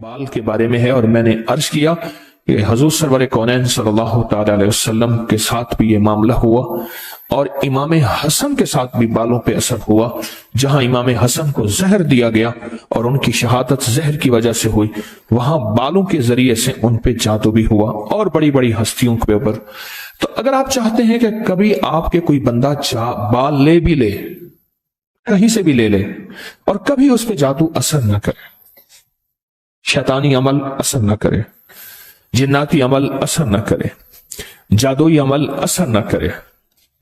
بال کے بارے میں ہے، اور میں نے عرض کیا کہ حضور سرور کونین صلی اللہ تعالی علیہ وسلم کے ساتھ بھی یہ معاملہ ہوا، اور امام حسن کے ساتھ بھی بالوں پہ اثر ہوا۔ جہاں امام حسن کو زہر دیا گیا اور ان کی شہادت زہر کی وجہ سے ہوئی، وہاں بالوں کے ذریعے سے ان پہ جادو بھی ہوا، اور بڑی بڑی ہستیوں کے اوپر۔ تو اگر آپ چاہتے ہیں کہ کبھی آپ کے کوئی بندہ بال لے بھی لے، کہیں سے بھی لے لے، اور کبھی اس پہ جادو اثر نہ کرے، شیطانی عمل اثر نہ کرے، جناتی عمل اثر نہ کرے، جادوئی عمل اثر نہ کرے،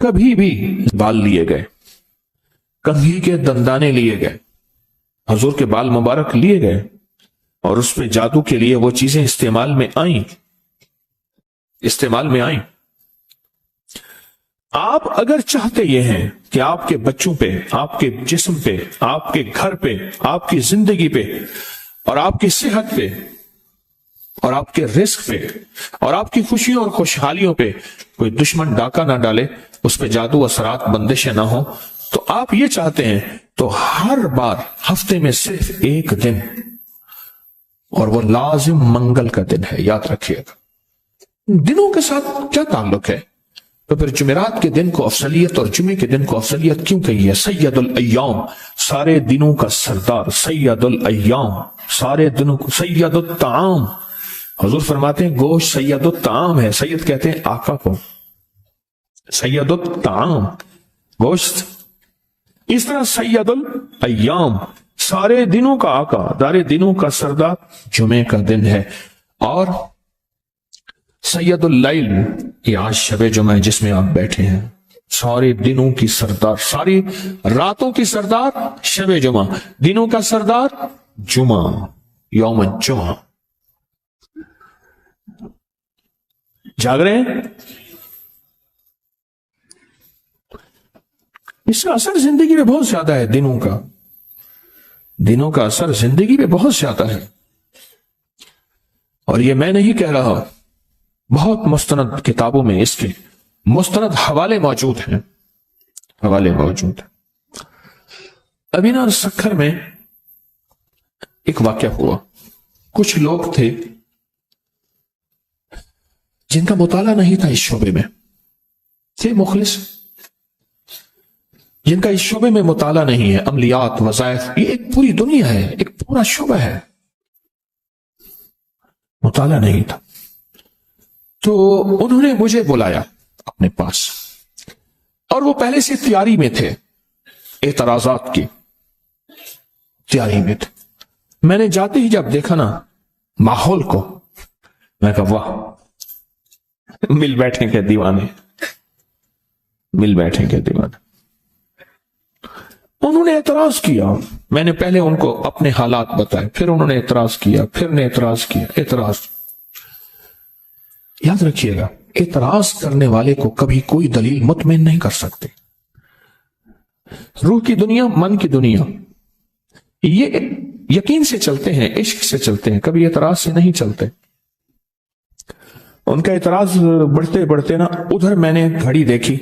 کبھی بھی بال لیے گئے، کنگھی کے دندانے لیے گئے، حضور کے بال مبارک لیے گئے، اور اس پہ جادو کے لیے وہ چیزیں استعمال میں آئیں، آپ اگر چاہتے یہ ہیں کہ آپ کے بچوں پہ، آپ کے جسم پہ، آپ کے گھر پہ، آپ کی زندگی پہ، اور آپ کی صحت پہ، اور آپ کے رزق پہ، اور آپ کی خوشیوں اور خوشحالیوں پہ کوئی دشمن ڈاکہ نہ ڈالے، اس پہ جادو اثرات بندشیں نہ ہوں، تو آپ یہ چاہتے ہیں تو ہر بار ہفتے میں صرف ایک دن، اور وہ لازم منگل کا دن ہے، یاد رکھیے گا۔ دنوں کے ساتھ کیا تعلق ہے؟ تو پھر جمعرات کے دن کو افضلیت اور جمعے کے دن کو افضلیت کیوں کہی ہے؟ سید الایام، سارے دنوں کا سردار، سید الایام، سارے دنوں کو، سید الطعام، حضور فرماتے ہیں گوشت سید الطعام ہے، سید کہتے ہیں آقا کو، سید الطعام گوشت، اس طرح سید الایام، سارے دنوں کا آقا، سارے دنوں کا سردار جمعے کا دن ہے۔ اور سید اللیل، یہ آج شب جمعہ ہے جس میں آپ بیٹھے ہیں، سارے دنوں کی سردار، ساری راتوں کی سردار شب جمعہ، دنوں کا سردار جمعہ، یوم الجمعہ۔ جاگ رہے ہیں؟ اس کا اثر زندگی میں بہت زیادہ ہے، دنوں کا اثر زندگی میں بہت زیادہ ہے، اور یہ میں نہیں کہہ رہا، بہت مستند کتابوں میں اس کے مستند حوالے موجود ہیں، ابھی نا سکھر میں ایک واقعہ ہوا، کچھ لوگ تھے جن کا مطالعہ نہیں تھا اس شعبے میں، تھے مخلص، جن کا اس شعبے میں مطالعہ نہیں ہے، عملیات، وظائف، یہ ایک پوری دنیا ہے، ایک پورا شعبہ ہے، مطالعہ نہیں تھا۔ تو انہوں نے مجھے بلایا اپنے پاس، اور وہ پہلے سے تیاری میں تھے، اعتراضات کی تیاری میں تھے۔ میں نے جاتے ہی جب دیکھا نا ماحول کو، میں کہا واہ، مل بیٹھیں گے دیوانے، مل بیٹھیں گے دیوانے۔ انہوں نے اعتراض کیا، میں نے پہلے ان کو اپنے حالات بتائے، پھر انہوں نے اعتراض کیا، پھر نے اعتراض کیا، اعتراض۔ یاد رکھیے گا، اعتراض کرنے والے کو کبھی کوئی دلیل مطمئن نہیں کر سکتے۔ روح کی دنیا، من کی دنیا، یہ یقین سے چلتے ہیں، عشق سے چلتے ہیں، کبھی اعتراض سے نہیں چلتے۔ ان کا اعتراض بڑھتے بڑھتے نا، ادھر میں نے گھڑی دیکھی،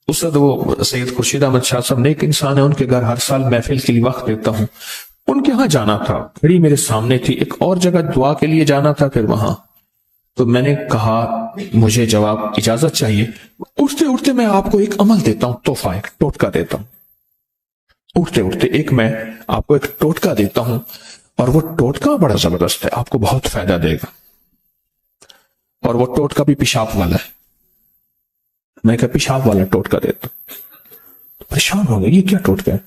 اسد وہ سید خورشید احمد شاہ صاحب نیک انسان ہے، ان کے گھر ہر سال محفل کے لیے وقت دیتا ہوں، ان کے ہاں جانا تھا، گھڑی میرے سامنے تھی، ایک اور جگہ دعا کے لیے جانا تھا، پھر وہاں تو میں نے کہا مجھے جواب اجازت چاہیے، اٹھتے اٹھتے میں آپ کو ایک عمل دیتا ہوں، تحفہ، ایک ٹوٹکا دیتا ہوں، اٹھتے اٹھتے ایک میں آپ کو ایک ٹوٹکا دیتا ہوں، اور وہ ٹوٹکا بڑا زبردست ہے، آپ کو بہت فائدہ دے گا، اور وہ ٹوٹکا بھی پیشاب والا ہے۔ میں کہا پیشاب والا ٹوٹکا دیتا ہوں، پریشان ہو گیا، یہ کیا ٹوٹکا ہے؟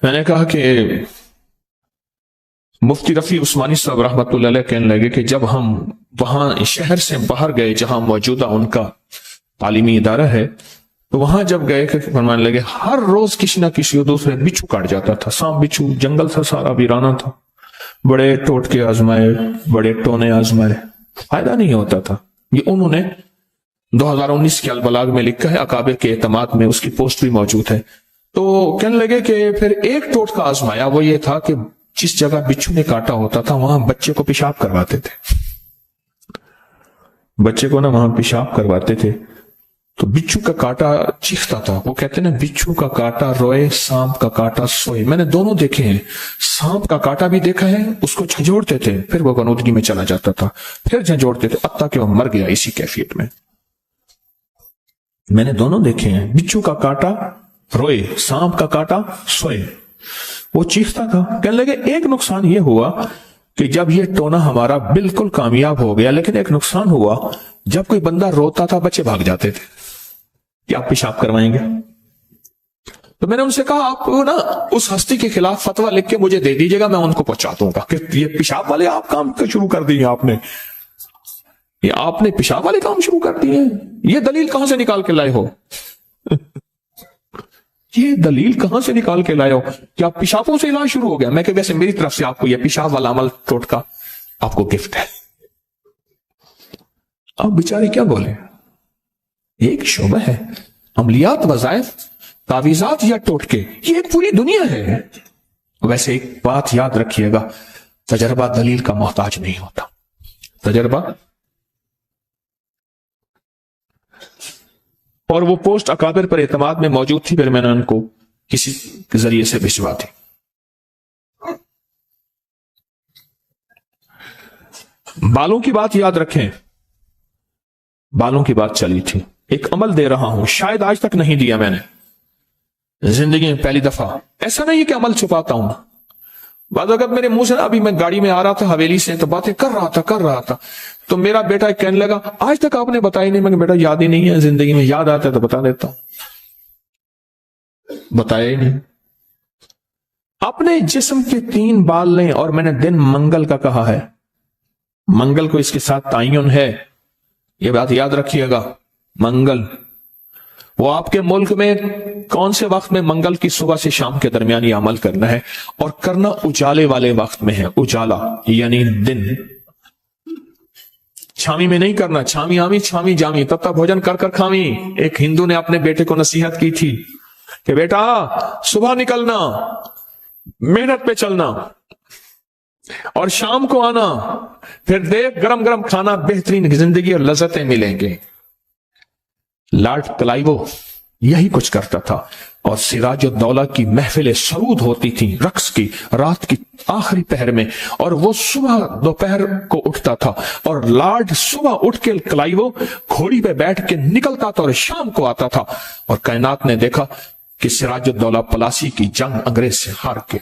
میں نے کہا کہ مفتی رفیع عثمانی صاحب رحمت اللہ علیہ کہنے لگے کہ جب ہم وہاں شہر سے باہر گئے جہاں موجودہ ان کا تعلیمی ادارہ ہے، تو وہاں جب گئے کہ فرمانے لگے ہر روز کسی نہ کسی دوسرے بچھو کاٹ جاتا تھا، سانپ بچھو، جنگل تھا سارا ویرانہ تھا، بڑے ٹوٹکے آزمائے، بڑے ٹونے آزمائے، فائدہ نہیں ہوتا تھا۔ یہ انہوں نے 2019 کے البلاغ میں لکھا ہے، اکابر کے اعتماد میں اس کی پوسٹ بھی موجود ہے۔ تو کہنے لگے کہ پھر ایک ٹوٹکا آزمایا، وہ یہ تھا کہ جس جگہ بچھو نے کاٹا ہوتا تھا وہاں بچے کو پیشاب کرواتے تھے، بچے کو نا وہاں پیشاب کرواتے تھے، تو بچھو کا کاٹا چیختا تھا. وہ کہتے ہیں نا بچھو کا کاٹا روئے سانپ کا کاٹا سوئے. میں نے دونوں دیکھے ہیں. سانپ کا کاٹا بھی دیکھا ہے, اس کو جھنجھوڑتے تھے, پھر وہ غنودگی میں چلا جاتا تھا, پھر جھنجھوڑتے تھے, حتیٰ کہ وہ مر گیا اسی کیفیت میں. میں نے دونوں دیکھے ہیں. بچھو کا کاٹا روئے سانپ کا کاٹا سوئے. وہ چیختا تھا. کہنے لگے ایک نقصان یہ ہوا کہ جب یہ ٹونا ہمارا بالکل کامیاب ہو گیا, لیکن ایک نقصان ہوا, جب کوئی بندہ روتا تھا بچے بھاگ جاتے تھے کہ آپ پیشاب کروائیں گے. تو میں نے ان سے کہا آپ نا اس ہستی کے خلاف فتویٰ لکھ کے مجھے دے دیجیے گا, میں ان کو پہنچا دوں گا کہ یہ پیشاب والے آپ کام شروع کر دیے, آپ نے پیشاب والے کام شروع کر دیے. یہ دلیل کہاں سے نکال کے لائے ہو؟ یہ دلیل کہاں سے نکال کے لائے ہو کہ آپ پیشابوں سے علاج شروع ہو گیا؟ میں کہ ویسے میری طرف سے آپ کو یہ پیشاب والا عمل ٹوٹکا آپ کو گفٹ ہے. آپ بیچارے کیا بولے؟ ایک شعبہ ہے عملیات, وظائف, تعویذات یا ٹوٹکے, یہ ایک پوری دنیا ہے. ویسے ایک بات یاد رکھیے گا, تجربہ دلیل کا محتاج نہیں ہوتا. تجربہ. اور وہ پوسٹ اکابر پر اعتماد میں موجود تھی, پھر میں نے ان کو کسی کے ذریعے سے بھجوا دی. بالوں کی بات یاد رکھیں, بالوں کی بات چلی تھی. ایک عمل دے رہا ہوں, شاید آج تک نہیں دیا میں نے, زندگی میں پہلی دفعہ. ایسا نہیں ہے کہ عمل چھپاتا ہوں. بعض اگر میرے منہ سے, ابھی میں گاڑی میں آ رہا تھا حویلی سے, تو باتیں کر رہا تھا تو میرا بیٹا کہنے لگا آج تک آپ نے بتائی نہیں. میں کہ بیٹا یاد ہی نہیں ہے, زندگی میں یاد آتا ہے تو بتا دیتا ہوں, بتایا ہی نہیں. اپنے جسم کے 3 بال لیں, اور میں نے دن منگل کا کہا ہے, منگل کو اس کے ساتھ تعین ہے, یہ بات یاد رکھیے گا. منگل وہ آپ کے ملک میں کون سے وقت میں؟ منگل کی صبح سے شام کے درمیان یہ عمل کرنا ہے, اور کرنا اجالے والے وقت میں ہے. اجالا یعنی دن, چھامی میں نہیں کرنا. چھامی آمی چھامی جامی, تب تک بھوجن کر کر کھامی. ایک ہندو نے اپنے بیٹے کو نصیحت کی تھی کہ بیٹا صبح نکلنا, محنت پہ چلنا, اور شام کو آنا, پھر دیکھ گرم گرم کھانا, بہترین زندگی اور لذتیں ملیں گے. لارڈ کلائیو یہی کچھ کرتا تھا, اور سراج الدولہ کی محفلیں سرود ہوتی تھیں رقص کی رات کی آخری پہر میں, اور وہ صبح دوپہر کو اٹھتا تھا, اور لارڈ صبح اٹھ کے کلائیو گھوڑی پہ بیٹھ کے نکلتا تھا اور شام کو آتا تھا. اور کائنات نے دیکھا کہ سراج الدولہ پلاسی کی جنگ انگریز سے ہار کے,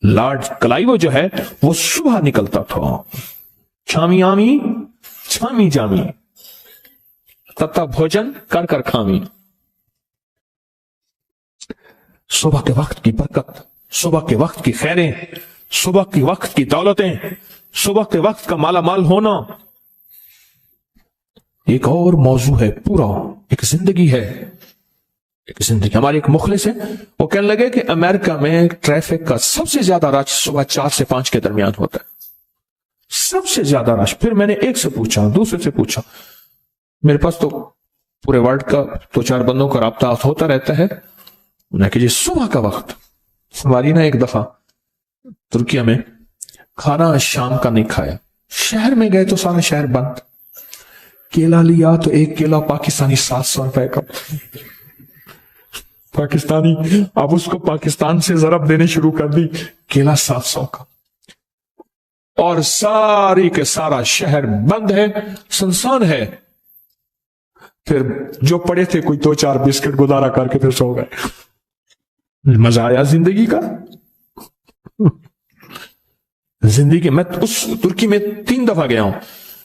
لارڈ کلائیو جو ہے وہ صبح نکلتا تھا, چھامی آمی چھامی جامی, تتا بھوجن کر کر کھامی. صبح کے وقت کی برکت, صبح کے وقت کی خیریں, صبح کے وقت کی دولتیں, صبح کے وقت کا مالا مال ہونا ایک اور موضوع ہے پورا. ایک زندگی ہے, ایک زندگی. ہمارے ایک مخلص ہے, وہ کہنے لگے کہ امریکہ میں ٹریفک کا سب سے زیادہ رش صبح 4 سے 5 کے درمیان ہوتا ہے, سب سے زیادہ رش. پھر میں نے ایک سے پوچھا, دوسرے سے پوچھا, میرے پاس تو پورے ورلڈ کا 2-4 بندوں کا رابطہ ہوتا رہتا ہے. انہیں کہ جی صبح کا وقت. ہماری نا ایک دفعہ ترکیہ میں کھانا شام کا نہیں کھایا, شہر میں گئے تو سارا شہر بند. کیلا لیا تو ایک کیلا پاکستانی 700 روپے کا. پاکستانی, اب اس کو پاکستان سے ضرب دینے شروع کر دی, کیلا 700 کا. اور ساری کے سارا شہر بند ہے, سنسان ہے. پھر جو پڑے تھے کوئی 2-4 بسکٹ گزارا کر کے پھر سو گئے. مزہ آیا زندگی کا. زندگی میں اس ترکی میں 3 دفعہ گیا ہوں,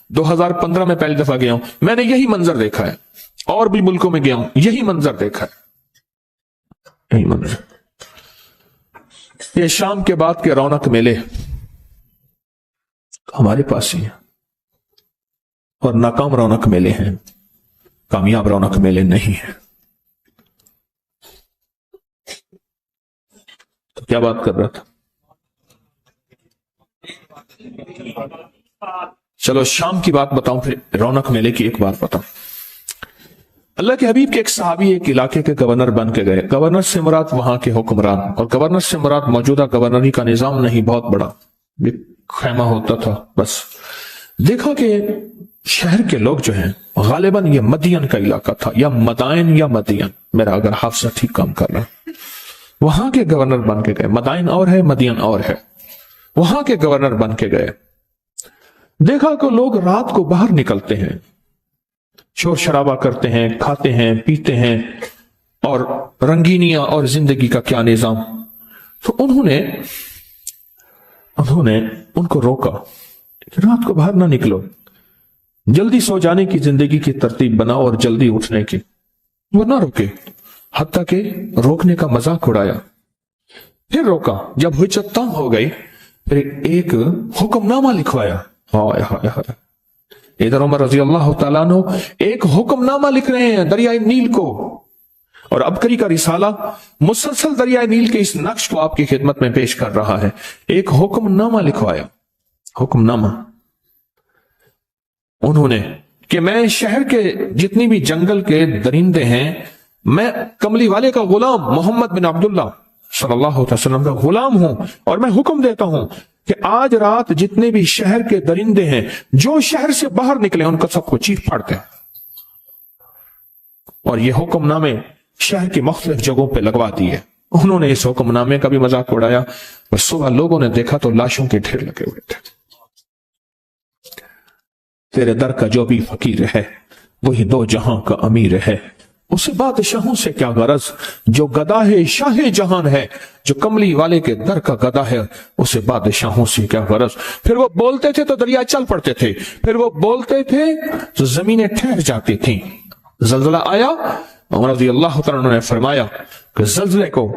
2015 میں پہلی دفعہ گیا ہوں. میں نے یہی منظر دیکھا ہے, اور بھی ملکوں میں گیا ہوں, یہی منظر دیکھا ہے, یہی منظر. یہ شام کے بعد کے رونق میلے ہمارے پاس ہی ہیں, اور ناکام رونق میلے ہیں, کامیاب رونق میلے نہیں ہیں. تو کیا بات کر رہا تھا؟ چلو شام کی بات بتاؤں, پھر رونق میلے کی ایک بات بتاؤں. اللہ کے حبیب کے ایک صحابی ایک علاقے کے گورنر بن کے گئے. گورنر سے مراد وہاں کے حکمران, اور گورنر سے مراد موجودہ گورنری کا نظام نہیں, بہت بڑا خیمہ ہوتا تھا. بس دیکھا کہ شہر کے لوگ جو ہیں غالباً یہ مدین کا علاقہ تھا، یا مدائن یا مدین، میرا اگر حافظہ ٹھیک کام کر رہا ہے، وہاں کے گورنر بن کے گئے۔ مدائن اور ہے، مدین اور ہے، وہاں کے گورنر بن کے گئے۔ دیکھا کہ لوگ رات کو باہر نکلتے ہیں، شور شرابہ کرتے ہیں، کھاتے ہیں، پیتے ہیں، اور رنگینیاں اور زندگی کا کیا نظام۔ تو انہوں نے ان کو روکا کہ رات کو باہر نہ نکلو، جلدی سو جانے کی زندگی کی ترتیب بناؤ اور جلدی اٹھنے کی۔ وہ نہ روکے، حتیٰ کہ روکنے کا مذاق اڑایا۔ پھر روکا، جب حجت تام ہو گئی پھر ایک حکم نامہ لکھوایا۔ ہائے ہائے ہائے، ادھر عمر رضی اللہ تعالیٰ عنہ ایک حکم نامہ لکھ رہے ہیں دریائے نیل کو، اور ابکری کا رسالہ مسلسل دریائے نیل کے اس نقش کو آپ کی خدمت میں پیش کر رہا ہے۔ ایک حکم نامہ لکھوایا، حکم نامہ انہوں نے کہ میں شہر کے جتنی بھی جنگل کے درندے ہیں، میں کملی والے کا غلام محمد بن عبداللہ صلی اللہ علیہ وسلم کا غلام ہوں، اور میں حکم دیتا ہوں کہ آج رات جتنے بھی شہر کے درندے ہیں جو شہر سے باہر نکلے ان کو سب کو چیر پھاڑ دیں۔ اور یہ حکم نامے شہر کی مختلف جگہوں پہ لگوا دیے۔ انہوں نے اس حکم نامے کا بھی مذاق اڑایا، اور صبح لوگوں نے دیکھا تو لاشوں کے ڈھیر لگے ہوئے تھے۔ تیرے در کا جو بھی فقیر ہے وہی دو جہاں کا امیر ہے، اسے بادشاہوں سے کیا غرض، جو گدا ہے شاہ جہان ہے، جو کملی والے کے در کا گدا ہے اسے بادشاہوں سے کیا غرض۔ پھر وہ بولتے تھے تو دریا چل پڑتے تھے، پھر وہ بولتے تھے تو زمینیں ٹھہر جاتی تھیں۔ زلزلہ آیا، عمر رضی اللہ تعالیٰ نے فرمایا کہ زلزلے کو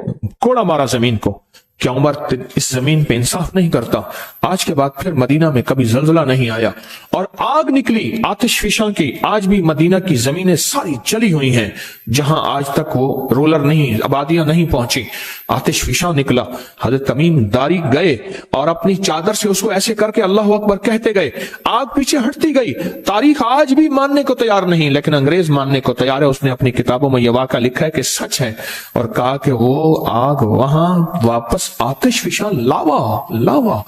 کوڑا مارا زمین کو، کیا عمر اس زمین پہ انصاف نہیں کرتا؟ آج کے بعد پھر مدینہ میں کبھی زلزلہ نہیں آیا، اور آگ نکلی آتش فشاں کی۔ آج بھی مدینہ کی زمینیں ساری جلی ہوئی ہیں، جہاں آج تک وہ رولر نہیں، آبادیاں نہیں پہنچی، آتش فشاں نکلا۔ حضرت تمیم داری گئے اور اپنی چادر سے اس کو ایسے کر کے اللہ اکبر کہتے گئے، آگ پیچھے ہٹتی گئی۔ تاریخ آج بھی ماننے کو تیار نہیں، لیکن انگریز ماننے کو تیار ہے۔ اس نے اپنی کتابوں میں یہ واقعہ لکھا ہے کہ سچ ہے، اور کہا کہ وہ آگ وہاں واپس آتش فشاں لاوا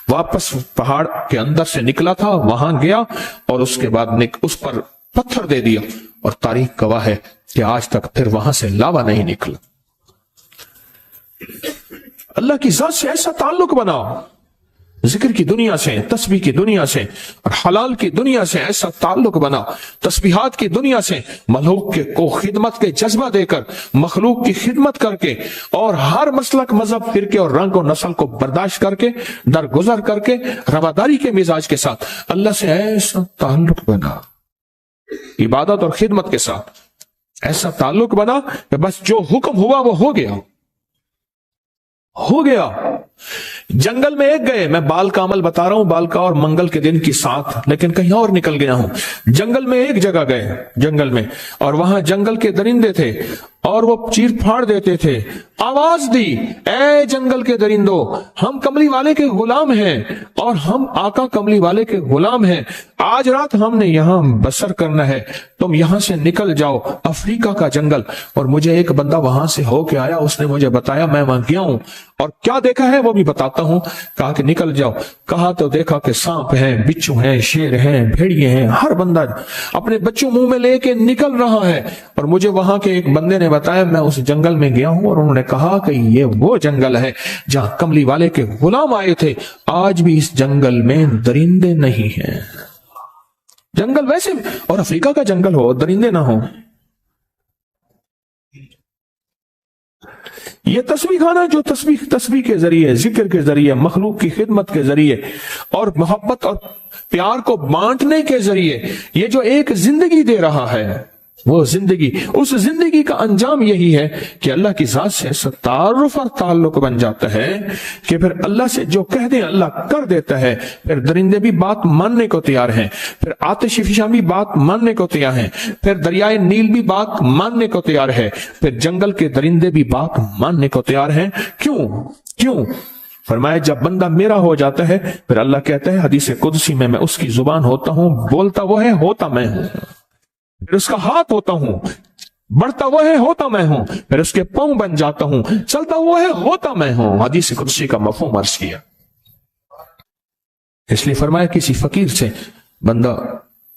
واپس پہاڑ کے اندر سے نکلا تھا، وہاں گیا اور اس کے بعد اس پر پتھر دے دیا، اور تاریخ گواہ ہے کہ آج تک پھر وہاں سے لاوا نہیں نکلا۔ اللہ کی ذات سے ایسا تعلق بناؤ، ذکر کی دنیا سے، تسبیح کی دنیا سے اور حلال کی دنیا سے ایسا تعلق بنا، تسبیحات کی دنیا سے مخلوق کو خدمت کے جذبہ دے کر، مخلوق کی خدمت کر کے، اور ہر مسلک، مذہب، فرقے اور رنگ و نسل کو برداشت کر کے، درگزر کر کے، رواداری کے مزاج کے ساتھ اللہ سے ایسا تعلق بنا، عبادت اور خدمت کے ساتھ ایسا تعلق بنا کہ بس جو حکم ہوا وہ ہو گیا۔ جنگل میں ایک گئے، میں بال کا عمل بتا رہا ہوں، بال کا اور منگل کے دن کی ساتھ، لیکن کہیں اور نکل گیا ہوں۔ جنگل میں ایک جگہ گئے، جنگل میں، اور وہاں جنگل کے درندے تھے اور وہ چیر پھاڑ دیتے تھے۔ آواز دی، اے جنگل کے درندوں، ہم کملی والے کے غلام ہیں اور ہم آقا کملی والے کے غلام ہیں، آج رات ہم نے یہاں بسر کرنا ہے، تم یہاں سے نکل جاؤ۔ افریقہ کا جنگل، اور مجھے ایک بندہ وہاں سے ہو کے آیا، اس نے مجھے بتایا، میں وہاں گیا ہوں اور کیا دیکھا ہے وہ بھی بتاتا ہوں۔ کہا کہ نکل جاؤ، کہا تو دیکھا کہ سانپ ہیں، بچھو ہیں، شیر ہیں، بھیڑیے ہیں، ہر بندہ اپنے بچوں منہ میں لے کے نکل رہا ہے، اور مجھے وہاں کے ایک بندے نے بتایا، میں اس جنگل میں گیا ہوں اور انہوں نے کہا کہ یہ وہ جنگل ہے جہاں کملی والے کے غلام آئے تھے، آج بھی اس جنگل میں درندے نہیں ہیں۔ جنگل ویسے، اور افریقہ کا جنگل ہو، درندے نہ ہو۔ یہ تسبیح خانہ جو تسبیح کے ذریعے، ذکر کے ذریعے، مخلوق کی خدمت کے ذریعے اور محبت اور پیار کو بانٹنے کے ذریعے یہ جو ایک زندگی دے رہا ہے، وہ زندگی، اس زندگی کا انجام یہی ہے کہ اللہ کی ذات سے ایسا تعارف اور تعلق بن جاتا ہے کہ پھر اللہ سے جو کہہ دیں اللہ کر دیتا ہے۔ پھر درندے بھی بات ماننے کو تیار ہیں، پھر آتش فشاں بھی بات ماننے کو تیار ہیں، پھر دریائے نیل بھی بات ماننے کو تیار ہے، پھر جنگل کے درندے بھی بات ماننے کو تیار ہیں۔ کیوں؟ فرمایا جب بندہ میرا ہو جاتا ہے، پھر اللہ کہتا ہے حدیث قدسی میں اس کی زبان ہوتا ہوں، بولتا وہ ہے، ہوتا میں ہوں، پھر اس کا ہاتھ ہوتا ہوں، بڑھتا وہ ہے، ہوتا میں ہوں، پھر اس کے پاؤں بن جاتا ہوں، چلتا وہ ہے، ہوتا میں ہوں۔ حدیث قدسی کا مفہوم عرض کیا۔ اس لیے فرمایا کسی فقیر سے بندہ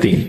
3।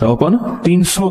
300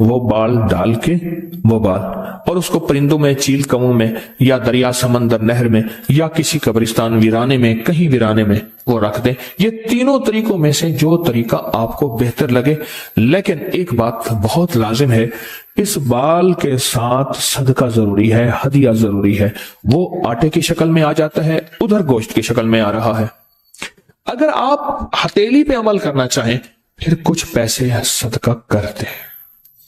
وہ بال ڈال کے وہ بال اور اس کو پرندوں میں چیل کموں میں یا دریا سمندر نہر میں یا کسی قبرستان ویرانے میں کہیں ویرانے میں وہ رکھ دیں. یہ تینوں طریقوں میں سے جو طریقہ آپ کو بہتر لگے. لیکن ایک بات بہت لازم ہے, اس بال کے ساتھ صدقہ ضروری ہے, ہدیہ ضروری ہے. وہ آٹے کی شکل میں آ جاتا ہے, ادھر گوشت کی شکل میں آ رہا ہے. اگر آپ ہتھیلی پہ عمل کرنا چاہیں پھر کچھ پیسے صدقہ کر دیں,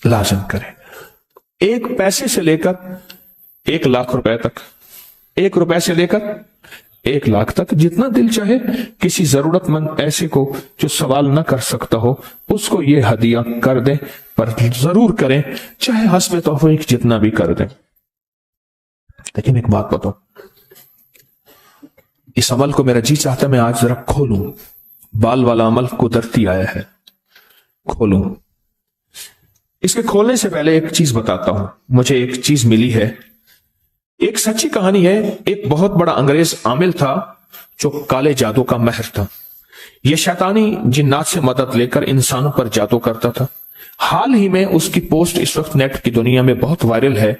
لازم کریں. 1 پیسے سے لے کر 1 لاکھ روپے تک, 1 روپے سے لے کر 1 لاکھ تک, جتنا دل چاہے. کسی ضرورت مند ایسے کو جو سوال نہ کر سکتا ہو اس کو یہ ہدیہ کر دیں, پر ضرور کریں چاہے حسب توفیق جتنا بھی کر دیں. لیکن ایک بات بتاؤ, اس عمل کو میرا جی چاہتا ہے میں آج ذرا کھولوں. بال والا عمل قدرتی آیا ہے, کھولوں. اس کے کھولنے سے پہلے ایک چیز بتاتا ہوں. مجھے ایک چیز ملی ہے, ایک سچی کہانی ہے. ایک بہت بڑا انگریز عامل تھا جو کالے جادو کا ماہر تھا. یہ شیطانی جنات سے مدد لے کر انسانوں پر جادو کرتا تھا. حال ہی میں اس کی پوسٹ اس وقت نیٹ کی دنیا میں بہت وائرل ہے.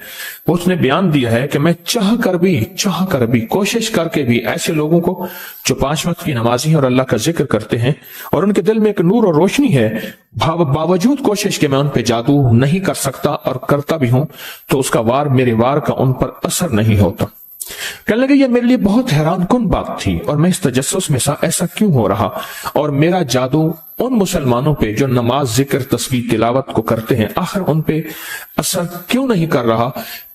اس نے بیان دیا ہے کہ میں چاہ کر بھی کوشش کر کے بھی ایسے لوگوں کو جو 5 وقت کی نمازی ہیں اور اللہ کا ذکر کرتے ہیں اور ان کے دل میں ایک نور اور روشنی ہے, باوجود کوشش کے میں ان پہ جادو نہیں کر سکتا, اور کرتا بھی ہوں تو اس کا وار میرے وار کا ان پر اثر نہیں ہوتا. کہنے لگے یہ میرے لیے بہت حیران کن بات تھی, اور میں اس تجسس میں ایسا کیوں ہو رہا, اور میرا جادو ان مسلمانوں پہ جو نماز ذکر تسبیح تلاوت کو کرتے ہیں آخر ان پہ اثر کیوں نہیں کر رہا.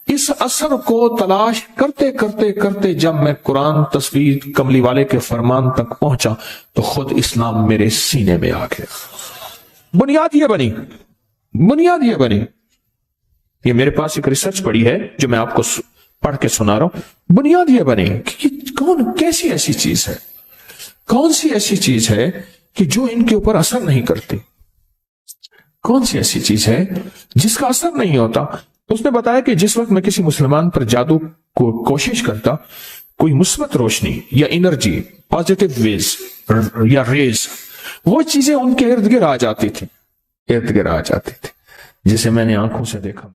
اس اثر کو تلاش کرتے کرتے کرتے جب میں قرآن تسبیح کملی والے کے فرمان تک پہنچا تو خود اسلام میرے سینے میں آ گیا. بنیاد یہ بنی. یہ میرے پاس ایک ریسرچ پڑی ہے جو میں آپ کو پڑھ کے سنا رہا ہوں. بنیاد یہ بنی کہ کیسی ایسی چیز ہے, کون سی ایسی چیز ہے کہ جو ان کے اوپر اثر نہیں کرتی, کون سی ایسی چیز ہے جس کا اثر نہیں ہوتا. اس نے بتایا کہ جس وقت میں کسی مسلمان پر جادو کو کوشش کرتا, کوئی مثبت روشنی یا انرجی, پازیٹیو ویز یا ریز, وہ چیزیں ان کے ارد گرد آ جاتی تھی, جسے میں نے آنکھوں سے دیکھا.